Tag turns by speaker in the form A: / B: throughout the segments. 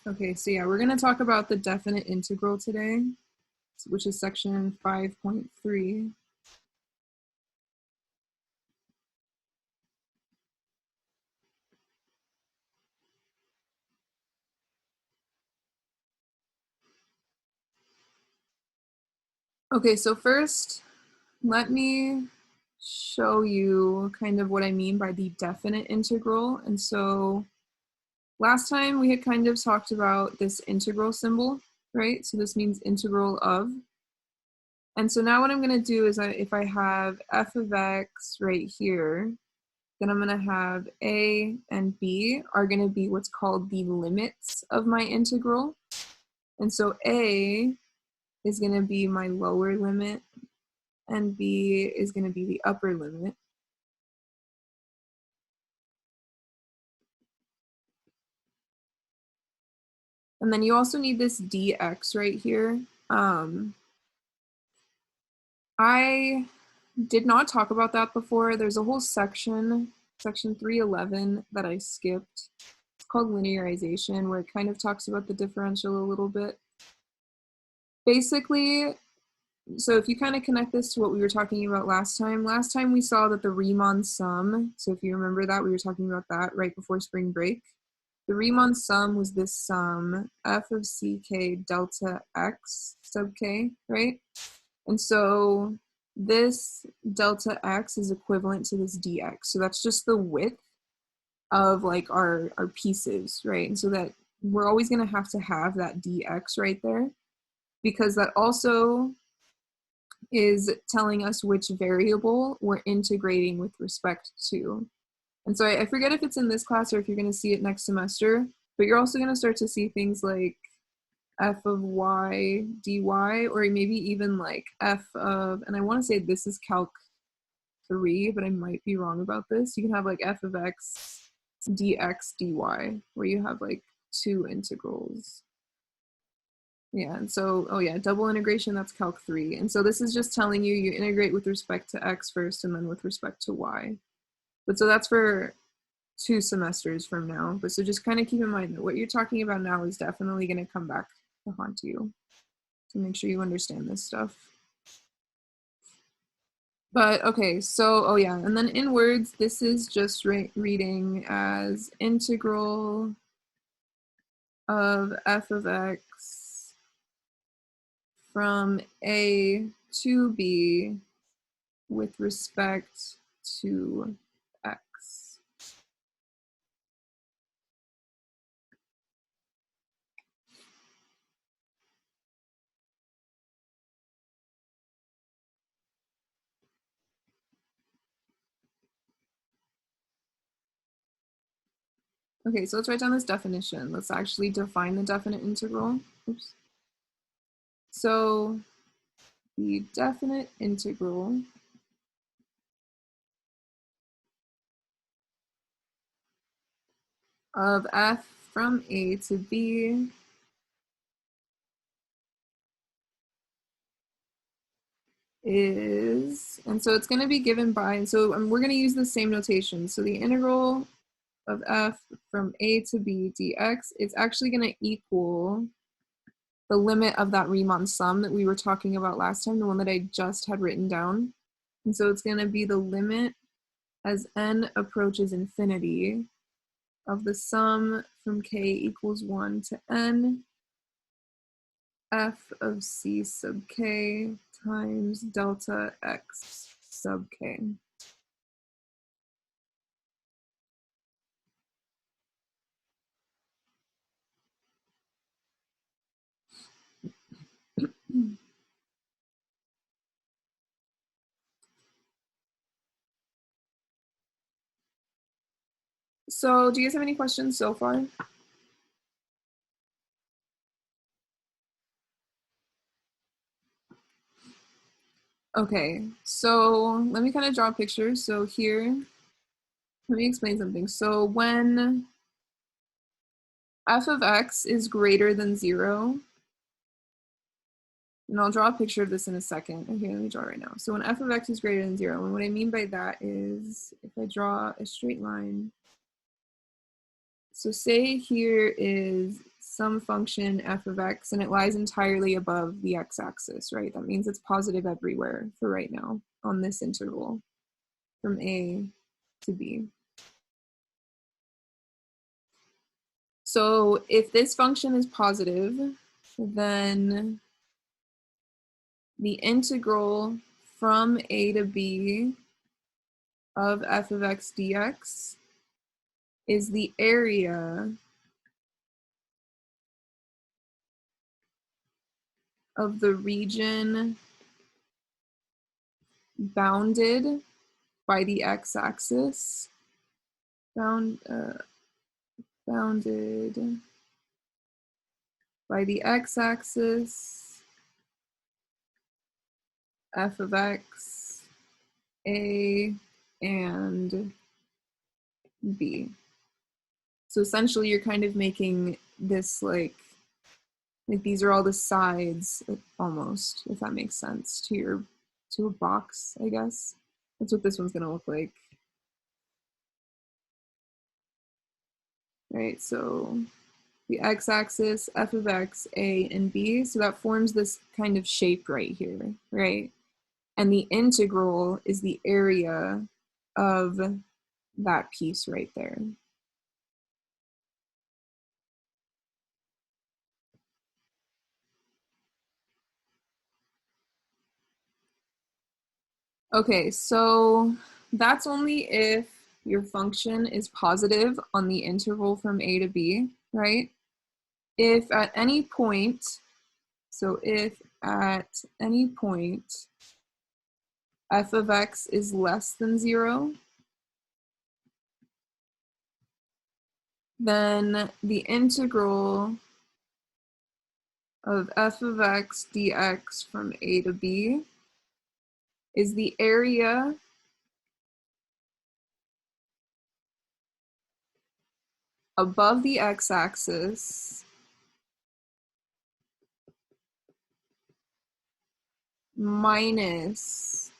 A: Okay, so yeah, we're going to talk about the definite integral today, which is section 5.3. Okay, so first, let me show you kind of what I mean by the definite integral. And so last time we had kind of talked about this integral symbol, right? So this means integral of. And so now what I'm going to do is if I have f of x right here, then I'm going to have a and b are going to be what's called the limits of my integral. And so a is going to be my lower limit, and b is going to be the upper limit. And then you also need this dx right here. I did not talk about that before. There's a whole section 311, that I skipped. It's called linearization, where it kind of talks about the differential a little bit. Basically, so if you kind of connect this to what we were talking about last time we saw that the Riemann sum, so if you remember that, we were talking about that right before spring break. The Riemann sum was this sum, f of ck delta x sub k, right? And so this delta x is equivalent to this dx. So that's just the width of like our pieces, right? And so that we're always going to have that dx right there, because that also is telling us which variable we're integrating with respect to. And so I forget if it's in this class or if you're going to see it next semester, but you're also going to start to see things like f of y dy, or maybe even like f of, and I want to say this is calc 3, but I might be wrong about this. You can have like f of x dx dy, where you have like two integrals. Yeah, and so, oh yeah, double integration, that's calc 3. And so this is just telling you, you integrate with respect to x first and then with respect to y. But so that's for 2 semesters from now. But so just kind of keep in mind that what you're talking about now is definitely going to come back to haunt you. So make sure you understand this stuff. But okay, so, oh yeah, and then in words, this is just reading as integral of f of x from a to b with respect to x. Okay, so let's write down this definition. Let's actually define the definite integral. Oops. So the definite integral of f from a to b is, and so it's going to be given by, and so we're going to use the same notation. So the integral of f from a to b dx, it's actually going to equal the limit of that Riemann sum that we were talking about last time, the one that I just had written down. And so it's going to be the limit as n approaches infinity of the sum from k equals 1 to n f of c sub k times delta x sub k. So do you guys have any questions so far? Okay, so let me kind of draw a picture. So here, let me explain something. So when f of x is greater than 0, and I'll draw a picture of this in a second. Okay, let me draw right now. So when f of x is greater than 0, and what I mean by that is if I draw a straight line, so say here is some function f of x, and it lies entirely above the x-axis, right? That means it's positive everywhere for right now on this interval from a to b. So if this function is positive, then the integral from a to b of f of x dx is the area of the region bounded by the x-axis, bounded by the x-axis, f of x, a, and b. So essentially you're kind of making this like these are all the sides almost, if that makes sense, to a box, I guess. That's what this one's gonna look like. Right, so the x-axis, f of x, a, and b. So that forms this kind of shape right here, right? And the integral is the area of that piece right there. Okay, so that's only if your function is positive on the interval from a to b, right? If at any point, so if at any point f of x is less than 0, then the integral of f of x dx from a to b is the area above the x-axis minus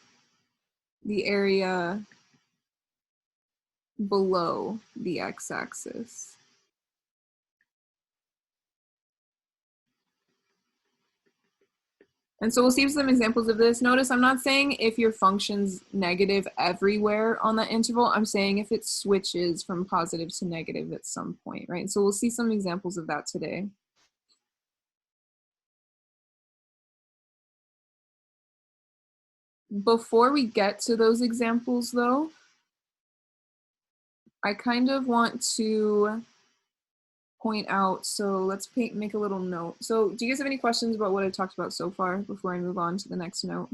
A: the area below the x-axis. And so we'll see some examples of this. Notice I'm not saying if your function's negative everywhere on that interval. I'm saying if it switches from positive to negative at some point, right? So we'll see some examples of that today. Before we get to those examples though, I kind of want to point out, so let's make a little note. So do you guys have any questions about what I talked about so far before I move on to the next note?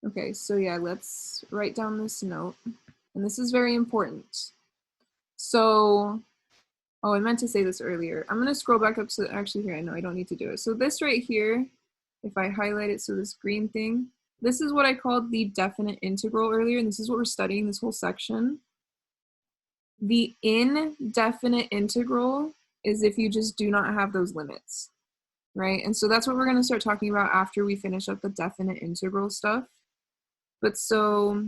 A: Okay, so yeah, let's write down this note. And this is very important. So, oh, I meant to say this earlier. I'm gonna scroll back up to, actually here, I know I don't need to do it. So this right here, if I highlight it, so this green thing, this is what I called the definite integral earlier, and this is what we're studying this whole section. The indefinite integral is if you just do not have those limits, right? And so that's what we're gonna start talking about after we finish up the definite integral stuff. But so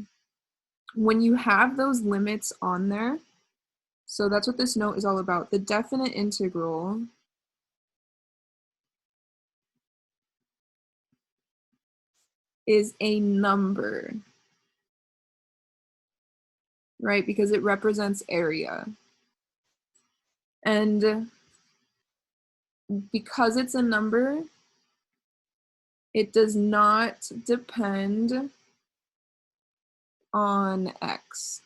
A: when you have those limits on there, so that's what this note is all about. The definite integral is a number, right? Because it represents area. And because it's a number, it does not depend on x.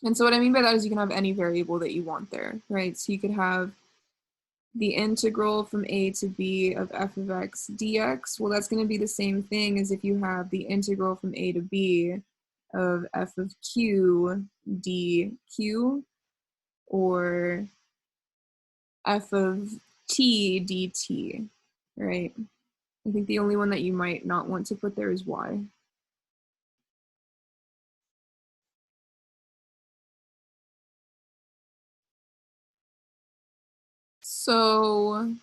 A: And so what I mean by that is you can have any variable that you want there, right? So you could have the integral from a to b of f of x dx. Well, that's going to be the same thing as if you have the integral from a to b of f of q dq, or f of t dt, right? I think the only one that you might not want to put there is y. So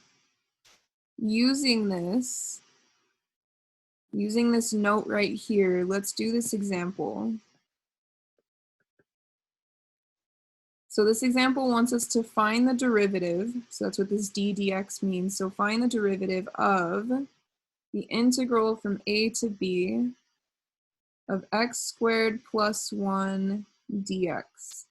A: using this, using this note right here, let's do this example. So this example wants us to find the derivative. So that's what this d dx means. So find the derivative of the integral from a to b of x squared plus 1 dx.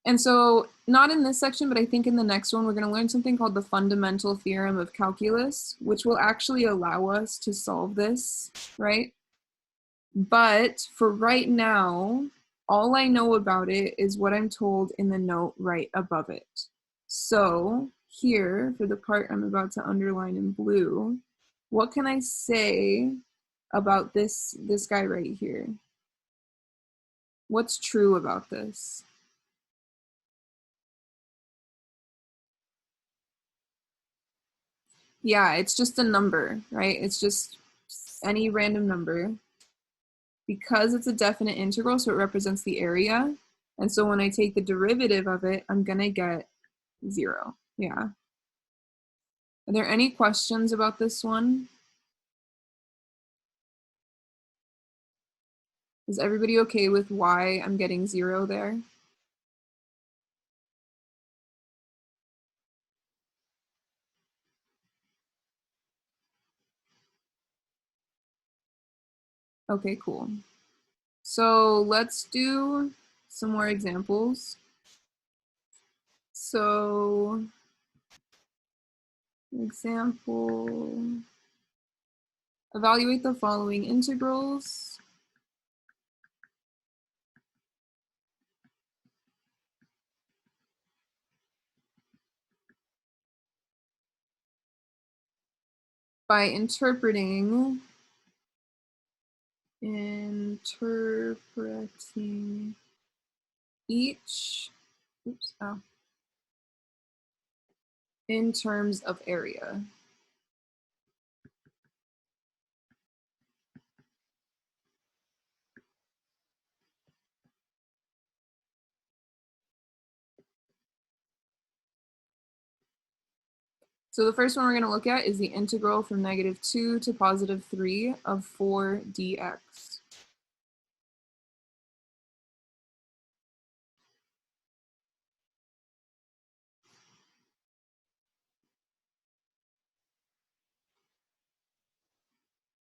A: And so not in this section, but I think in the next one, we're going to learn something called the fundamental theorem of calculus, which will actually allow us to solve this, right? But for right now, all I know about it is what I'm told in the note right above it. So here, for the part I'm about to underline in blue, what can I say about this guy right here? What's true about this? Yeah, it's just a number, right? It's just any random number. Because it's a definite integral, so it represents the area. And so when I take the derivative of it, I'm gonna get 0. Yeah. Are there any questions about this one? Is everybody okay with why I'm getting 0 there? Okay, cool. So let's do some more examples. So, example, evaluate the following integrals. By interpreting each, in terms of area. So the first one we're going to look at is the integral from -2 to +3 of 4 dx.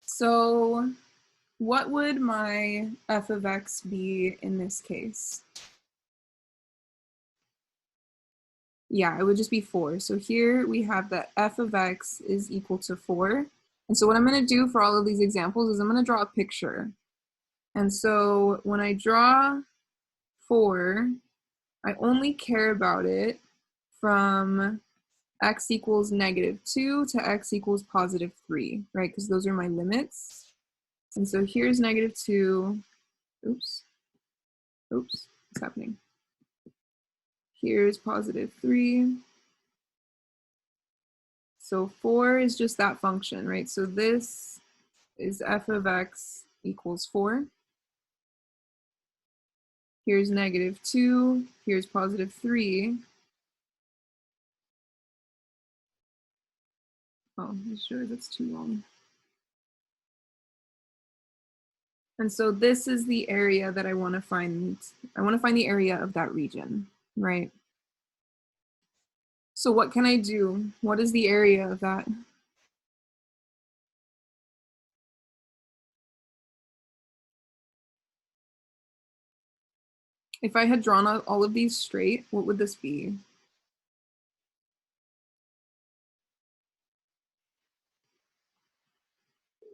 A: So what would my f of x be in this case? Yeah, it would just be 4. So here we have that f of x is equal to 4. And so what I'm going to do for all of these examples is I'm going to draw a picture. And so when I draw 4, I only care about it from x equals -2 to x equals +3, right? Because those are my limits. And so here's -2. Oops. What's happening? Here's +3. So 4 is just that function, right? So this is f of x equals 4. Here's -2. Here's +3. Oh, I'm sure that's too long. And so this is the area that I want to find. I want to find the area of that region, right? So what can I do? What is the area of that? If I had drawn out all of these straight, what would this be?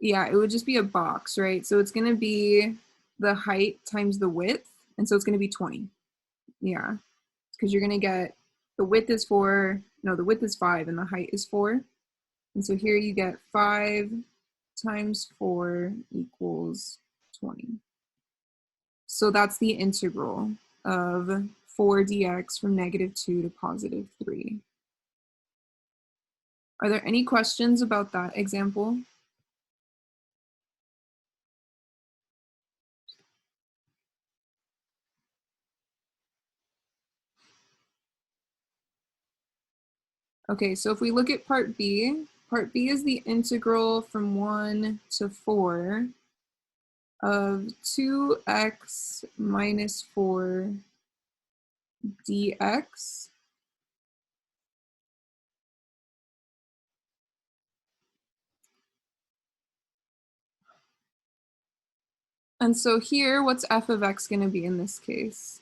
A: Yeah, it would just be a box, right? So it's going to be the height times the width. And so it's going to be 20. Yeah, because you're going to get the width is 4. No, the width is 5 and the height is 4. And so here you get 5 times 4 equals 20. So that's the integral of 4 dx from -2 to +3. Are there any questions about that example? Okay, so if we look at part B, part B is the integral from 1 to 4 of 2x minus 4 dx. And so here, what's f of x going to be in this case?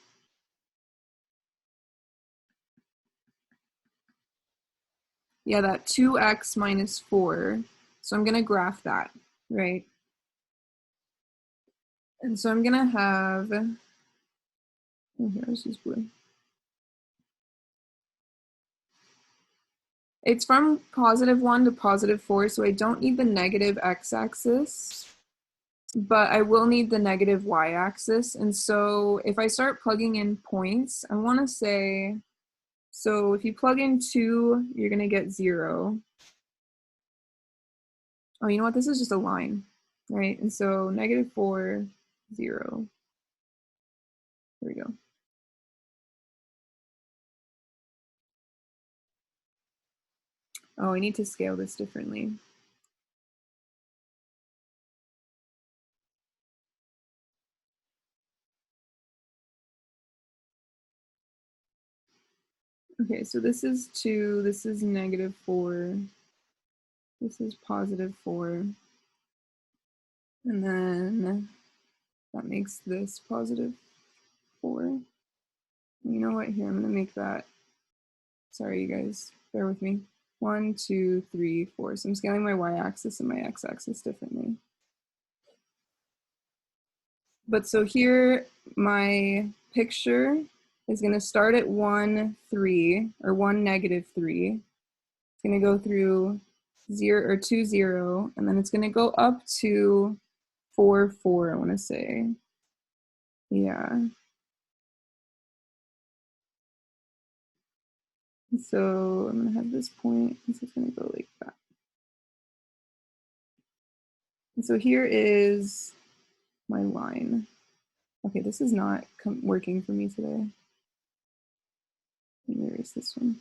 A: Yeah, that 2x minus 4. So I'm going to graph that, right? And so I'm going to have, oh, here's this blue. It's from positive 1 to positive 4, so I don't need the negative x-axis, but I will need the negative y-axis. And so if I start plugging in points, I want to say, so if you plug in 2, you're going to get 0. Oh, you know what? This is just a line, right? And so negative 4, 0. Here we go. Oh, I need to scale this differently. Okay, so this is 2, this is negative 4, this is positive 4, and then that makes this positive 4. You know what? Here, I'm going to make that, sorry, you guys, bear with me. 1, 2, 3, 4. So I'm scaling my y-axis and my x-axis differently. But so here, my picture is going to start at 1, 3, or 1, negative 3. It's going to go through 0 or 2, 0, and then it's going to go up to 4, 4, I want to say. Yeah. So I'm going to have this point, and so it's going to go like that. And so here is my line. Okay, this is not working for me today. Let me erase this one.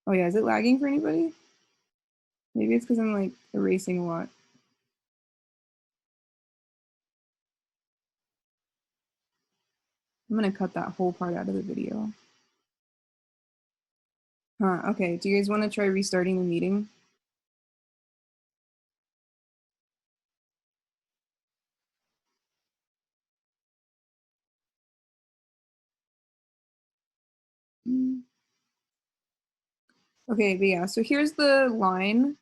A: Oh yeah, is it lagging for anybody? Maybe it's because I'm like erasing a lot. I'm gonna cut that whole part out of the video. Huh, okay, do you guys want to try restarting the meeting? Okay, but yeah, so here's the line.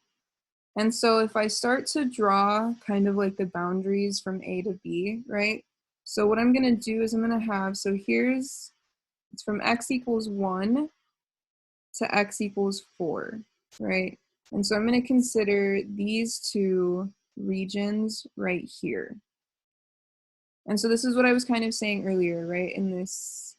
A: And so if I start to draw kind of like the boundaries from A to B, right? So what I'm gonna do is I'm gonna have, so here's, it's from x equals 1 to x equals 4, right? And so I'm gonna consider these two regions right here. And so this is what I was kind of saying earlier, right? In this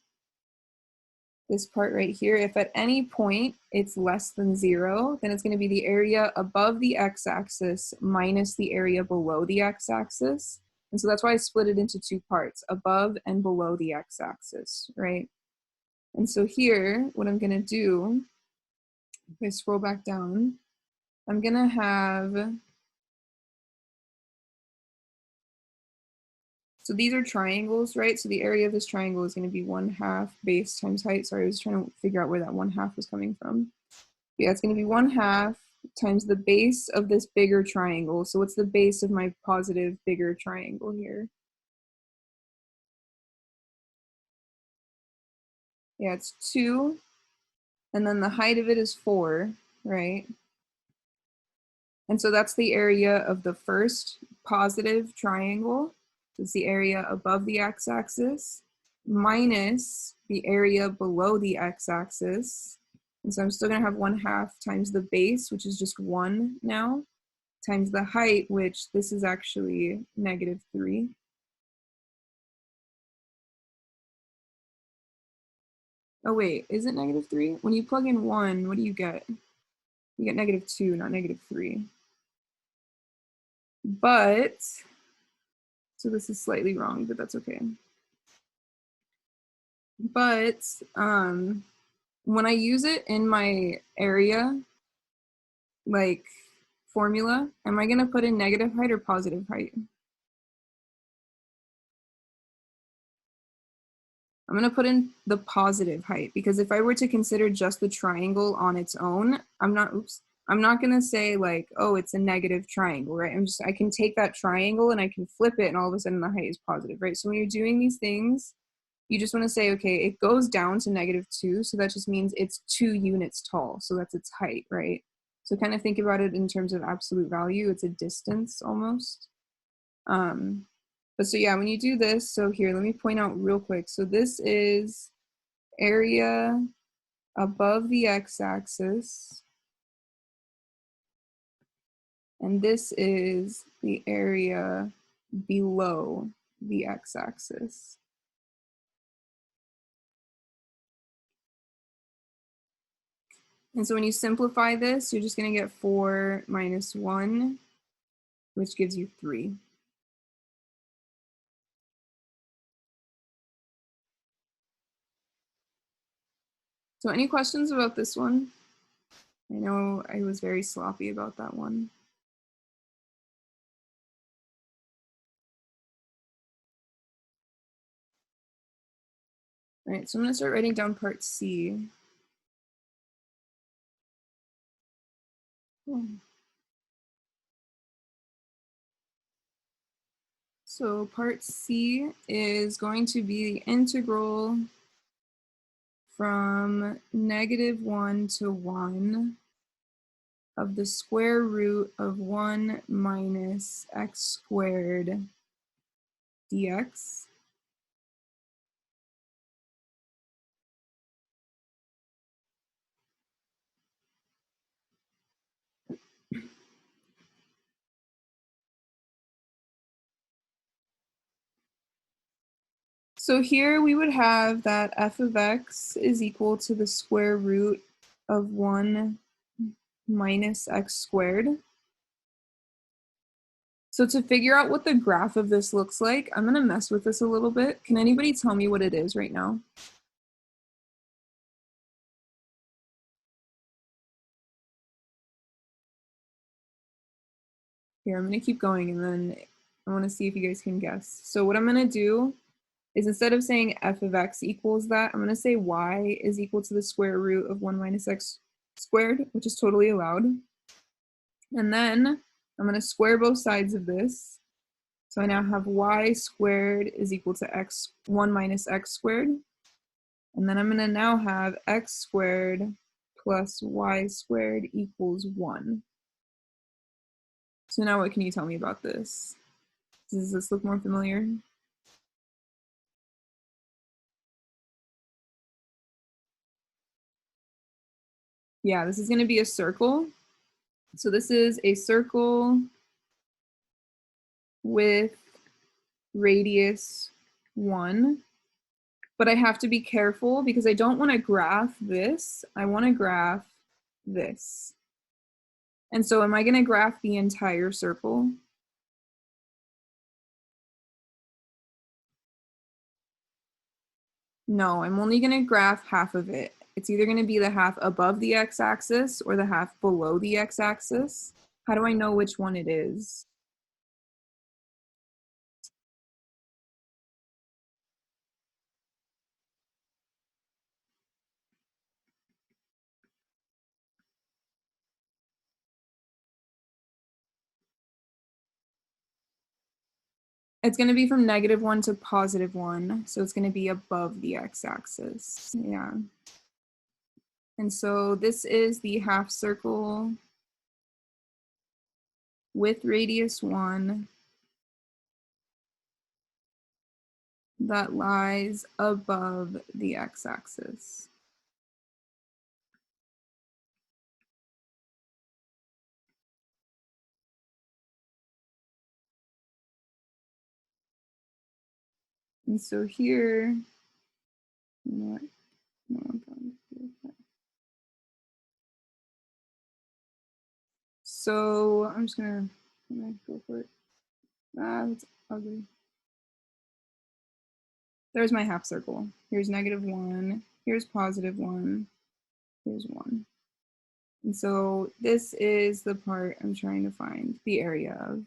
A: part right here, if at any point it's less than 0, then it's going to be the area above the x-axis minus the area below the x-axis. And so that's why I split it into 2 parts, above and below the x-axis, right? And so here, what I'm going to do, if I scroll back down, I'm going to have, so these are triangles, right? So the area of this triangle is going to be 1/2 base times height. Sorry, I was trying to figure out where that 1/2 was coming from. Yeah, it's going to be 1/2 times the base of this bigger triangle. So what's the base of my positive bigger triangle here? Yeah, it's 2. And then the height of it is 4, right? And so that's the area of the first positive triangle. It's the area above the x-axis minus the area below the x-axis. And so I'm still going to have 1/2 times the base, which is just 1 now, times the height, which this is actually -3. Oh wait, is it -3? When you plug in 1, what do you get? You get -2, not -3. But, so this is slightly wrong, but that's okay. But when I use it in my area, like formula, am I gonna put in negative height or positive height? I'm gonna put in the positive height because if I were to consider just the triangle on its own, I'm not gonna say like, oh, it's a negative triangle, right? I can take that triangle and I can flip it and all of a sudden the height is positive, right? So when you're doing these things, you just wanna say, okay, it goes down to -2, so that just means it's 2 units tall, so that's its height, right? So kind of think about it in terms of absolute value, it's a distance almost. But so yeah, when you do this, so here, let me point out real quick. So this is area above the x-axis, and this is the area below the x-axis. And so when you simplify this, you're just gonna get 4 minus 1, which gives you 3. So any questions about this one? I know I was very sloppy about that one. All right, so I'm gonna start writing down part C. So part C is going to be the integral from -1 to 1 of the square root of 1 minus x squared dx. So here we would have that f of x is equal to the square root of 1 minus x squared. So to figure out what the graph of this looks like, I'm gonna mess with this a little bit. Can anybody tell me what it is right now? Here, I'm gonna keep going and then I wanna see if you guys can guess. So what I'm gonna do is instead of saying f of x equals that, I'm gonna say y is equal to the square root of 1 minus x squared, which is totally allowed. And then I'm gonna square both sides of this. So I now have y squared is equal to 1 minus x squared. And then I'm gonna now have x squared plus y squared equals 1. So now what can you tell me about this? Does this look more familiar? Yeah, this is going to be a circle. So this is a circle with radius 1. But I have to be careful because I don't want to graph this. I want to graph this. And so am I going to graph the entire circle? No, I'm only going to graph half of it. It's either going to be the half above the x-axis or the half below the x-axis. How do I know which one it is? It's going to be from -1 to +1. So it's going to be above the x-axis. Yeah. And so this is the half circle with radius 1 that lies above the x-axis. And so here, you know what? So I'm just gonna go for it. That's ugly. There's my half circle. Here's -1. Here's +1. Here's 1. And so this is the part I'm trying to find the area of.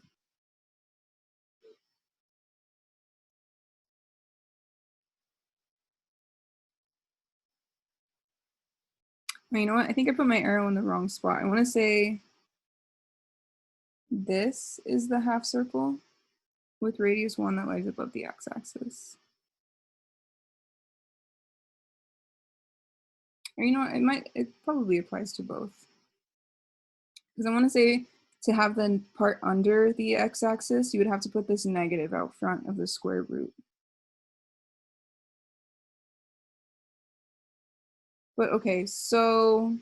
A: You know what? I think I put my arrow in the wrong spot. I want to say this is the half circle with radius 1 that lies above the x-axis. Or you know what? It probably applies to both. Because I want to say to have the part under the x-axis, you would have to put this negative out front of the square root. But okay, so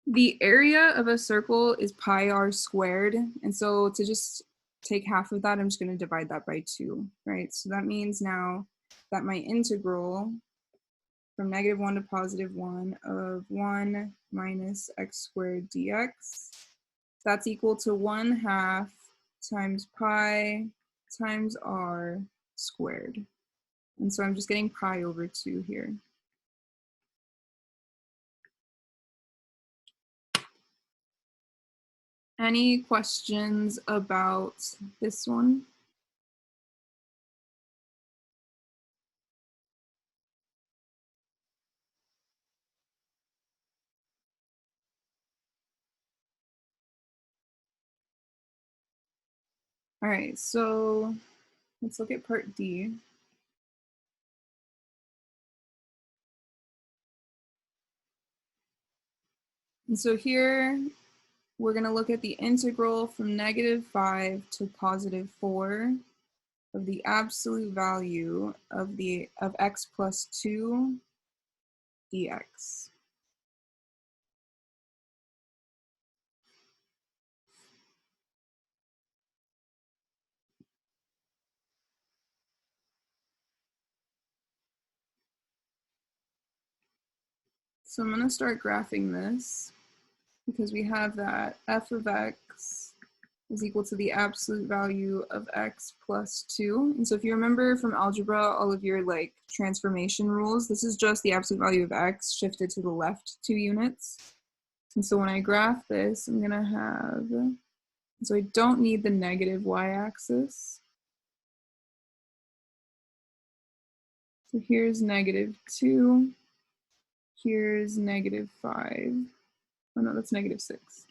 A: the area of a circle is pi r squared. And so to just take half of that, I'm just going to divide that by 2, right? So that means now that my integral from -1 to +1 of 1 minus x squared dx, that's equal to 1/2 times pi times r squared. And so I'm just getting pi over 2 here. Any questions about this one? All right, so let's look at part D. And so here we're going to look at the integral from -5 to +4 of the absolute value of x plus 2 dx. So I'm going to start graphing this because we have that f of x is equal to the absolute value of x plus 2. And so if you remember from algebra, all of your like transformation rules, this is just the absolute value of x shifted to the left 2 units. And so when I graph this, I'm going to have, so I don't need the negative y-axis. So here's -2, here's -5. Oh no, that's -6.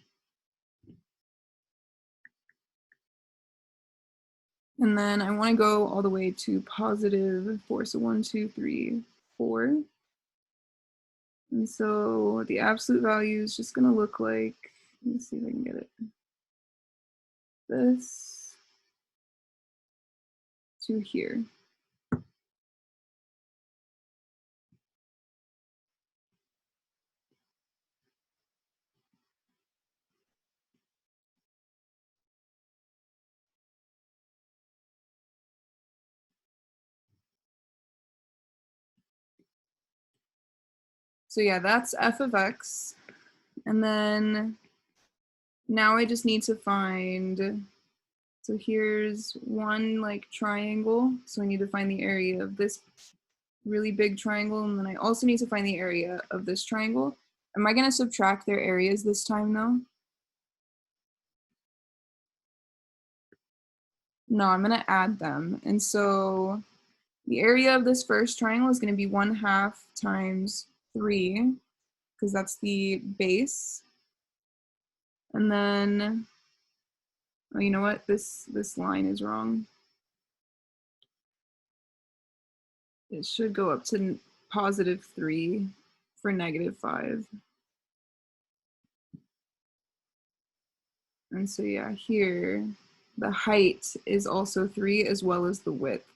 A: And then I want to go all the way to +4. So 1, 2, 3, 4. And so the absolute value is just going to look like, let me see if I can get it. This to here. So yeah, that's f of x. And then now I just need to find, so here's one like triangle. So I need to find the area of this really big triangle. And then I also need to find the area of this triangle. Am I going to subtract their areas this time though? No, I'm going to add them. And so the area of this first triangle is going to be 1/2 times 3, because that's the base. And then, oh, you know what? This line is wrong. It should go up to +3 for -5. And so yeah, here, the height is also 3 as well as the width.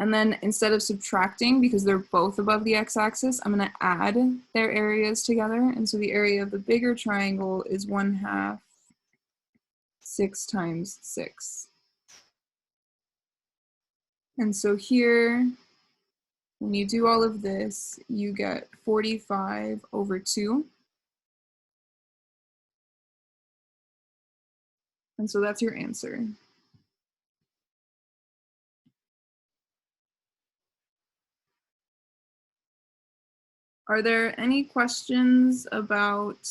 A: And then instead of subtracting, because they're both above the x-axis, I'm going to add their areas together. And so the area of the bigger triangle is 1/2 6 times 6. And so here, when you do all of this, you get 45 over 2. And so that's your answer. Are there any questions about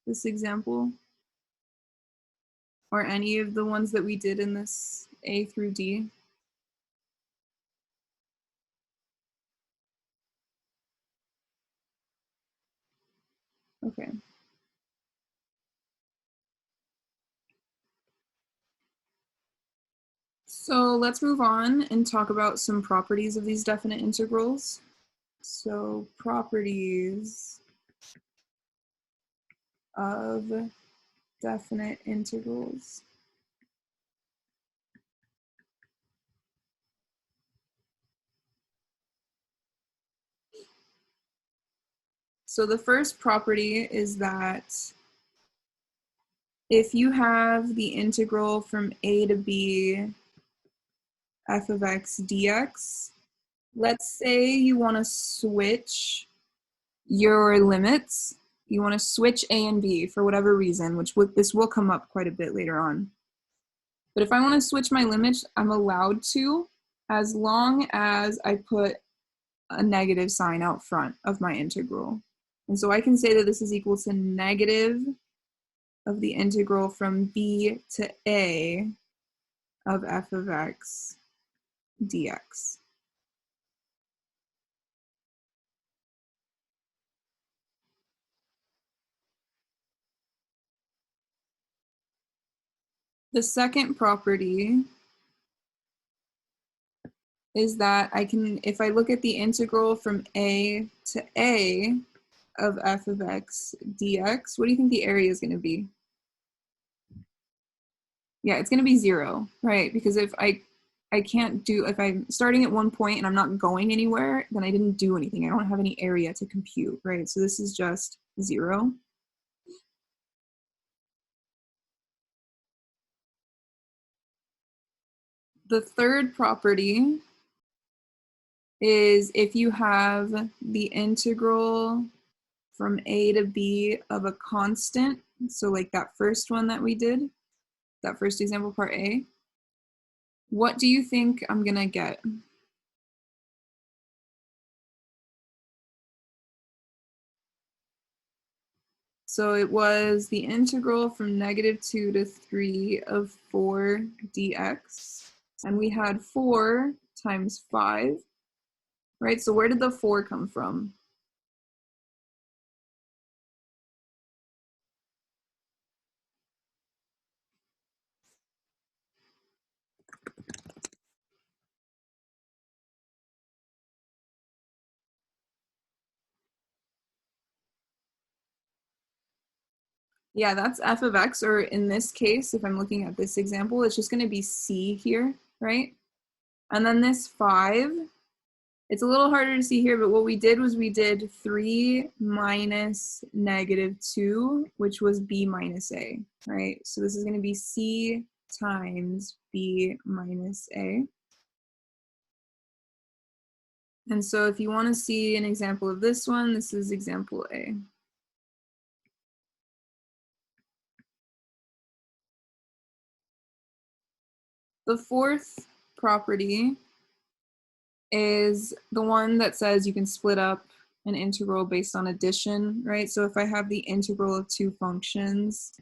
A: this example? Or any of the ones that we did in this A through D? Okay. So let's move on and talk about some properties of these definite integrals. So properties of definite integrals. So the first property is that if you have the integral from a to b f of x dx, let's say you want to switch your limits. You want to switch a and b for whatever reason, which this will come up quite a bit later on. But if I want to switch my limits, I'm allowed to, as long as I put a negative sign out front of my integral. And so I can say that this is equal to negative of the integral from b to a of f of x dx. The second property is that I can, if I look at the integral from a to a of f of x dx, what do you think the area is going to be? Yeah, it's going to be 0, right? Because if I can't do, if I'm starting at one point and I'm not going anywhere, then I didn't do anything. I don't have any area to compute, right? So this is just 0. The third property is if you have the integral from a to b of a constant, so like that first one that we did, that first example, part A, what do you think I'm going to get? So it was the integral from -2 to 3 of 4 dx. And we had 4 times 5, right? So where did the 4 come from? Yeah, that's f of x, or in this case, if I'm looking at this example, it's just going to be c here, right? And then this 5, it's a little harder to see here, but what we did was we did 3 minus -2, which was b minus a, right? So this is going to be c times b minus a. And so if you want to see an example of this one, this is example A. The fourth property is the one that says you can split up an integral based on addition, right? So if I have the integral of two functions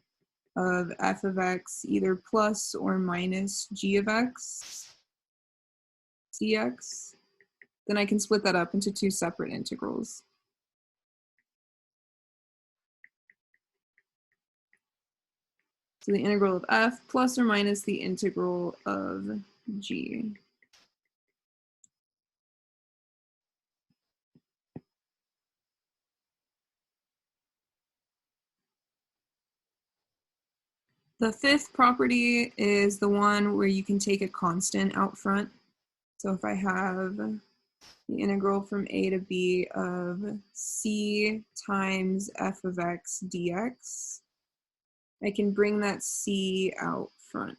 A: of f of x, either plus or minus g of x dx, then I can split that up into two separate integrals. So the integral of f plus or minus the integral of g. The fifth property is the one where you can take a constant out front. So if I have the integral from a to b of c times f of x dx, I can bring that c out front.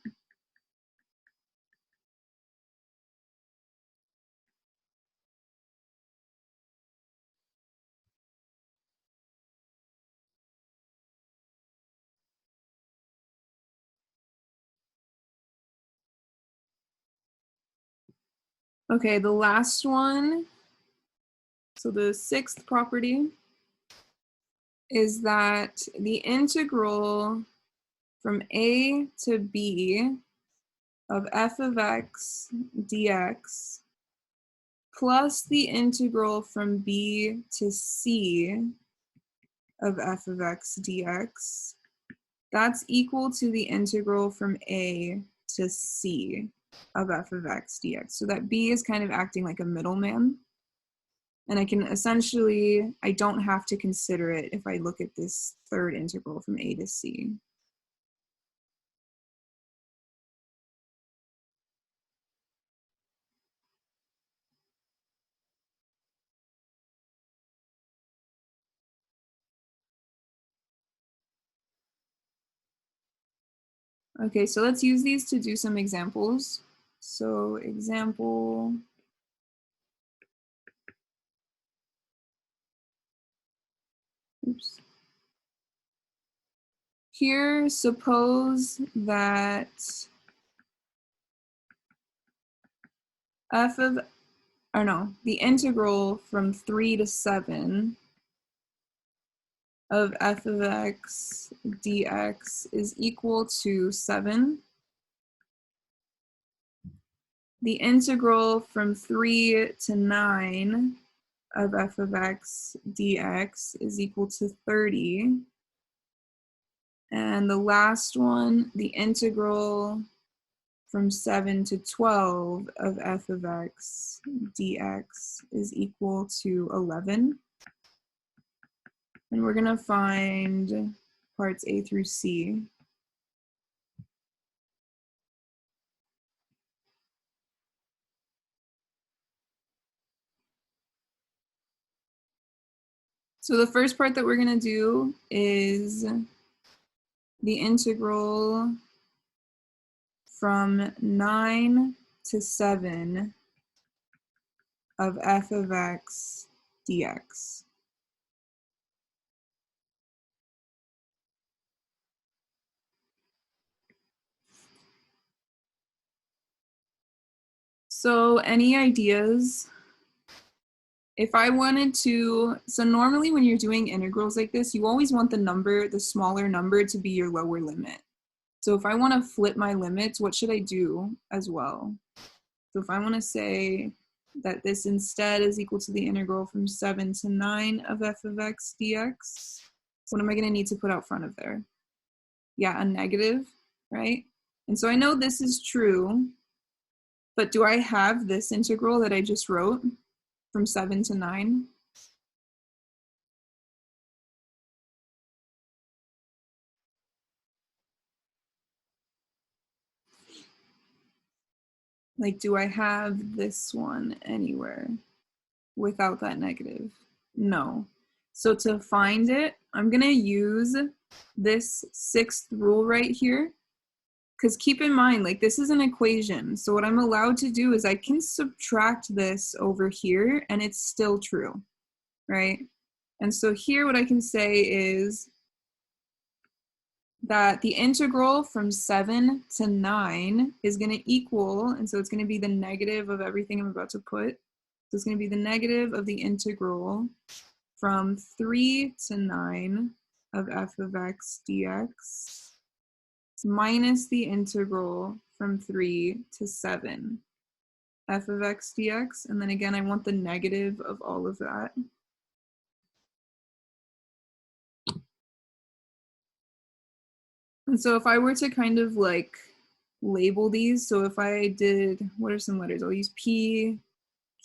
A: Okay, the last one. So the sixth property is that the integral from a to b of f of x dx plus the integral from b to c of f of x dx, that's equal to the integral from a to c of f of x dx. So that b is kind of acting like a middleman. And I can essentially, I don't have to consider it if I look at this third integral from a to c. Okay, so let's use these to do some examples. So example, oops. Here, suppose that the integral from 3 to 7 of f of x dx is equal to 7. The integral from 3 to 9 of f of x dx is equal to 30. And the last one, the integral from 7 to 12 of f of x dx is equal to 11. And we're going to find parts A through C. So the first part that we're going to do is the integral from 9 to 7 of f of x dx. So any ideas? If I wanted to, so normally when you're doing integrals like this, you always want the smaller number to be your lower limit. So if I want to flip my limits, what should I do as well? So if I want to say that this instead is equal to the integral from 7 to 9 of f of x dx, what am I going to need to put out front of there? Yeah, a negative, right? And so I know this is true, but do I have this integral that I just wrote from 7 to 9? Like, do I have this one anywhere without that negative? No. So to find it, I'm going to use this sixth rule right here. Because keep in mind, like, this is an equation. So what I'm allowed to do is I can subtract this over here and it's still true, right? And so here what I can say is that the integral from 7 to 9 is going to equal, and so it's going to be the negative of everything I'm about to put. So it's going to be the negative of the integral from 3 to 9 of f of x dx minus the integral from 3 to 7 f of x dx. And then again, I want the negative of all of that. And so if I were to kind of like label these, so if I did, what are some letters? I'll use P,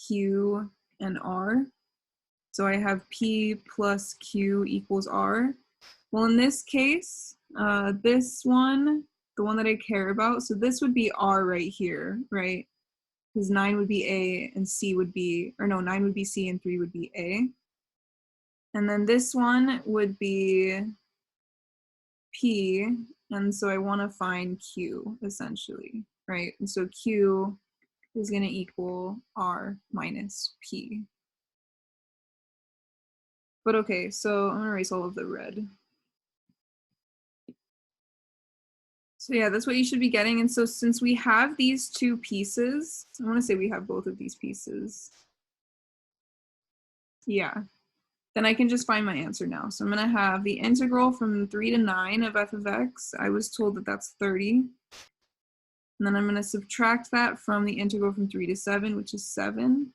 A: Q, and R. So I have P plus Q equals R. Well, in this case, this one, the one that I care about, so this would be R right here, right? Because 9 would be A and C would be, or no, 9 would be C and 3 would be A. And then this one would be P, and so I want to find Q essentially, right? And so Q is going to equal R minus P. But okay, so I'm going to erase all of the red. So yeah, that's what you should be getting. And so since we have these two pieces, I want to say we have both of these pieces. Yeah. Then I can just find my answer now. So I'm going to have the integral from 3 to 9 of f of x. I was told that that's 30. And then I'm going to subtract that from the integral from 3 to 7, which is 7.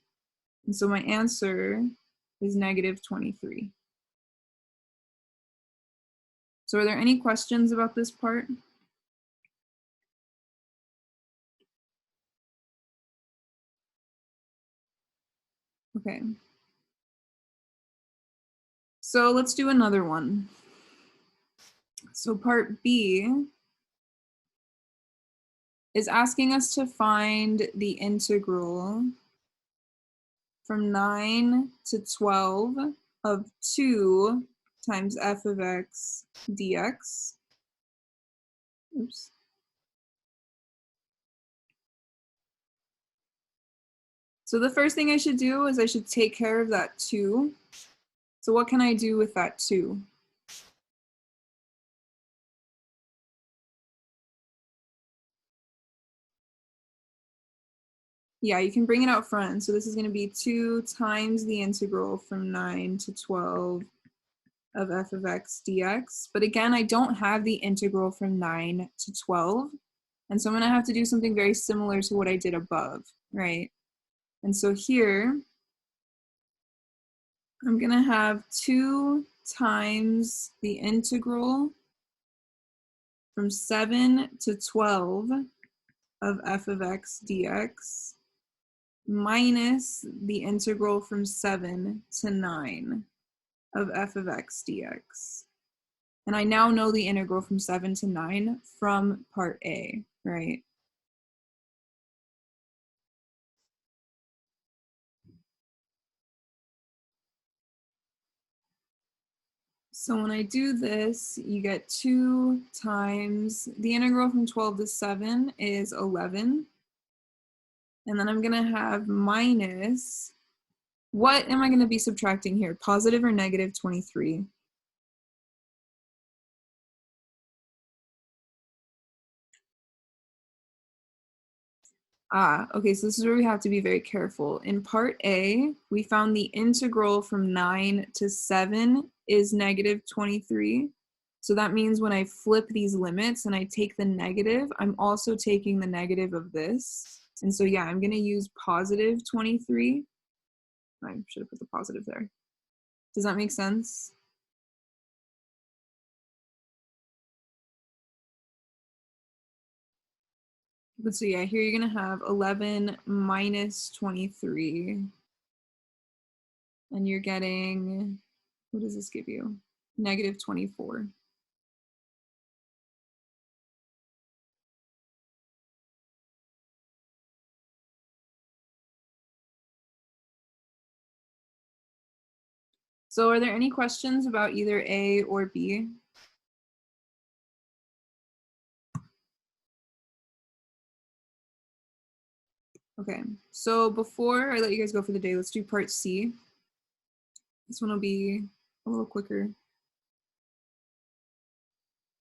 A: And so my answer is negative 23. So are there any questions about this part? Okay. So let's do another one. So part B is asking us to find the integral from 9 to 12 of 2 times f of x dx. Oops. So the first thing I should do is I should take care of that 2. So what can I do with that 2? Yeah, you can bring it out front. So this is going to be 2 times the integral from 9 to 12 of f of x dx. But again, I don't have the integral from 9 to 12. And so I'm going to have to do something very similar to what I did above, right? And so here, I'm going to have 2 times the integral from 7 to 12 of f of x dx minus the integral from 7 to 9 of f of x dx. And I now know the integral from 7 to 9 from part A, right? So when I do this, you get 2 times, the integral from 12 to 7 is 11. And then I'm going to have minus, what am I going to be subtracting here? Positive or negative 23? Okay, so this is where we have to be very careful. In part A, we found the integral from 9 to 7 is negative 23. So that means when I flip these limits and I take the negative, I'm also taking the negative of this. And so yeah, I'm going to use positive 23. I should have put the positive there. Does that make sense? But so yeah, here you're going to have 11 minus 23. And you're getting, what does this give you? Negative 24. So are there any questions about either A or B? Okay, so before I let you guys go for the day, let's do part C. This one will be a little quicker.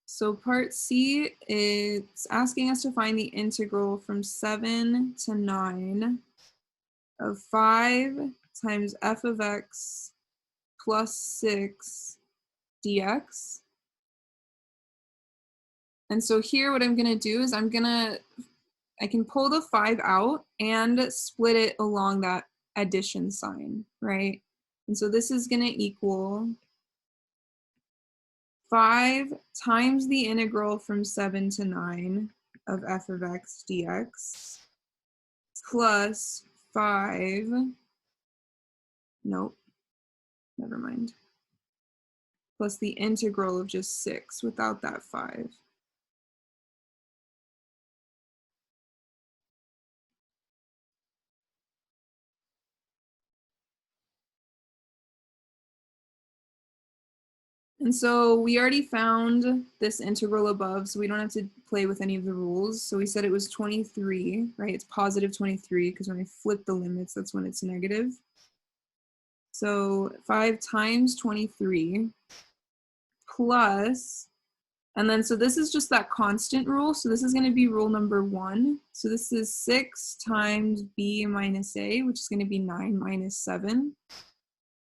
A: So part C, it's asking us to find the integral from 7 to 9 of 5 times f of x plus 6 dx. And so here what I'm going to do is I can pull the 5 out and split it along that addition sign, right? And so this is going to equal 5 times the integral from 7 to 9 of f of x dx plus 5, nope, never mind, plus the integral of just 6 without that 5. And so we already found this integral above, so we don't have to play with any of the rules. So we said it was 23, right? It's positive 23 because when I flip the limits, that's when it's negative. So 5 times 23 plus, and then so this is just that constant rule. So this is going to be rule number 1. So this is 6 times b minus a, which is going to be 9 minus 7.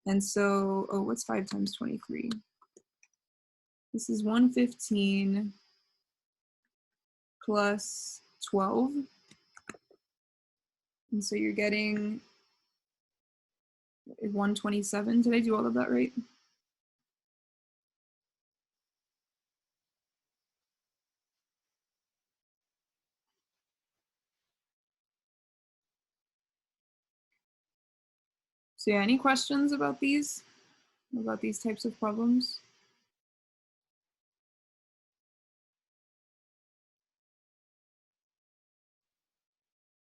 A: And so, oh, what's 5 times 23? This is 115 plus 12. And so you're getting 127. Did I do all of that right? So yeah, any questions about these types of problems?